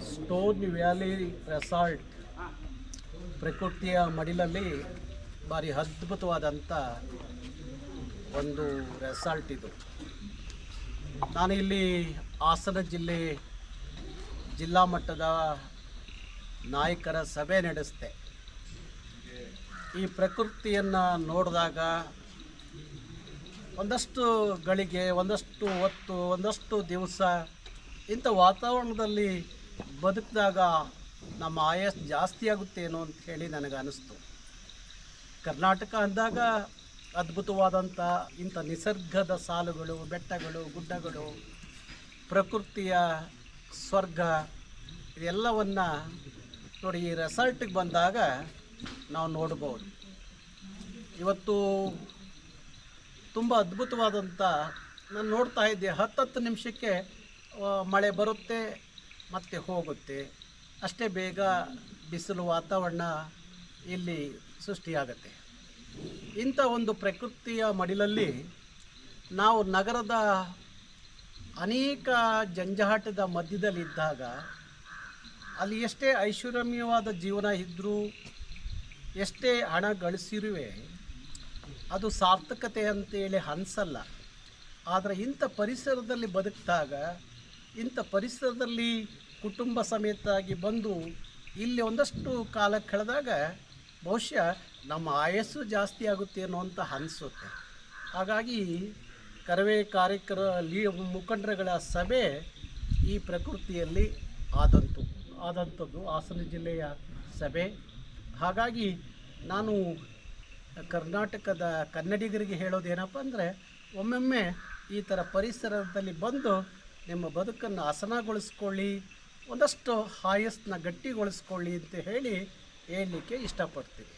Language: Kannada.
ಸ್ಟೋನ್ ವ್ಯಾಲಿ ರೆಸಾರ್ಟ್ ಪ್ರಕೃತಿಯ ಮಡಿಲಲ್ಲಿ ಭಾರಿ ಅದ್ಭುತವಾದಂಥ ಒಂದು ರೆಸಾರ್ಟ್ ಇದು. ನಾನು ಇಲ್ಲಿ ಹಾಸನ ಜಿಲ್ಲಾ ಮಟ್ಟದ ನಾಯಕರ ಸಭೆ ನಡೆಸಿದೆ. ಈ ಪ್ರಕೃತಿಯನ್ನು ನೋಡಿದಾಗ ಒಂದಷ್ಟು ಗಳಿಗೆ, ಒಂದಷ್ಟು ಹೊತ್ತು, ಒಂದಷ್ಟು ದಿವಸ ಇಂಥ ವಾತಾವರಣದಲ್ಲಿ ಬದುಕಿದಾಗ ನಮ್ಮ ಆಯಸ್ಸು ಜಾಸ್ತಿ ಆಗುತ್ತೇನೋ ಅಂತ ಹೇಳಿ ನನಗೆ ಅನ್ನಿಸ್ತು. ಕರ್ನಾಟಕ ಅಂದಾಗ ಅದ್ಭುತವಾದಂಥ ಇಂಥ ನಿಸರ್ಗದ ಸಾಲುಗಳು, ಬೆಟ್ಟಗಳು, ಗುಡ್ಡಗಳು, ಪ್ರಕೃತಿಯ ಸ್ವರ್ಗ ಇದೆಲ್ಲವನ್ನು ನೋಡಿ ಈ ರೆಸಾರ್ಟಿಗೆ ಬಂದಾಗ ನಾವು ನೋಡ್ಬೋದು. ಇವತ್ತು ತುಂಬ ಅದ್ಭುತವಾದಂಥ ನಾನು ನೋಡ್ತಾ ಇದ್ದೆ, 10 ನಿಮಿಷಕ್ಕೆ ಮಳೆ ಬರುತ್ತೆ ಮತ್ತು ಹೋಗುತ್ತೆ, ಅಷ್ಟೇ ಬೇಗ ಬಿಸಿಲು ವಾತಾವರಣ ಇಲ್ಲಿ ಸೃಷ್ಟಿಯಾಗತ್ತೆ. ಇಂಥ ಒಂದು ಪ್ರಕೃತಿಯ ಮಡಿಲಲ್ಲಿ ನಾವು ನಗರದ ಅನೇಕ ಜಂಜಾಟದ ಮಧ್ಯದಲ್ಲಿದ್ದಾಗ ಅಲ್ಲಿ ಎಷ್ಟೇ ಐಷಾರಾಮ್ಯವಾದ ಜೀವನ ಇದ್ದರೂ, ಎಷ್ಟೇ ಹಣ ಗಳಿಸಿರುವೆ ಅದು ಸಾರ್ಥಕತೆ ಅಂತೇಳಿ ಅನಿಸಲ್ಲ. ಆದರೆ ಇಂಥ ಪರಿಸರದಲ್ಲಿ ಬದುಕಿದಾಗ, ಇಂಥ ಪರಿಸರದಲ್ಲಿ ಕುಟುಂಬ ಸಮೇತರಾಗಿ ಬಂದು ಇಲ್ಲಿ ಒಂದಷ್ಟು ಕಾಲ ಕಳೆದಾಗ ಬಹುಶಃ ನಮ್ಮ ಆಯಸ್ಸು ಜಾಸ್ತಿ ಆಗುತ್ತೆ ಅನ್ನೋ ಅಂತ ಅನಿಸುತ್ತೆ. ಹಾಗಾಗಿ ಕರವೇ ಮುಖಂಡರುಗಳ ಸಭೆ ಈ ಪ್ರಕೃತಿಯಲ್ಲಿ ಆದಂಥದ್ದು ಹಾಸನ ಜಿಲ್ಲೆಯ ಸಭೆ. ಹಾಗಾಗಿ ನಾನು ಕರ್ನಾಟಕದ ಕನ್ನಡಿಗರಿಗೆ ಹೇಳೋದೇನಪ್ಪ ಅಂದರೆ, ಒಮ್ಮೊಮ್ಮೆ ಈ ಥರ ಪರಿಸರದಲ್ಲಿ ಬಂದು ನಿಮ್ಮ ಬದುಕನ್ನು ಹಸನಗೊಳಿಸ್ಕೊಳ್ಳಿ, ಒಂದಷ್ಟು ಆಯಸ್ಸನ್ನ ಗಟ್ಟಿಗೊಳಿಸ್ಕೊಳ್ಳಿ ಅಂತ ಹೇಳಲಿಕ್ಕೆ ಇಷ್ಟಪಡ್ತೀನಿ.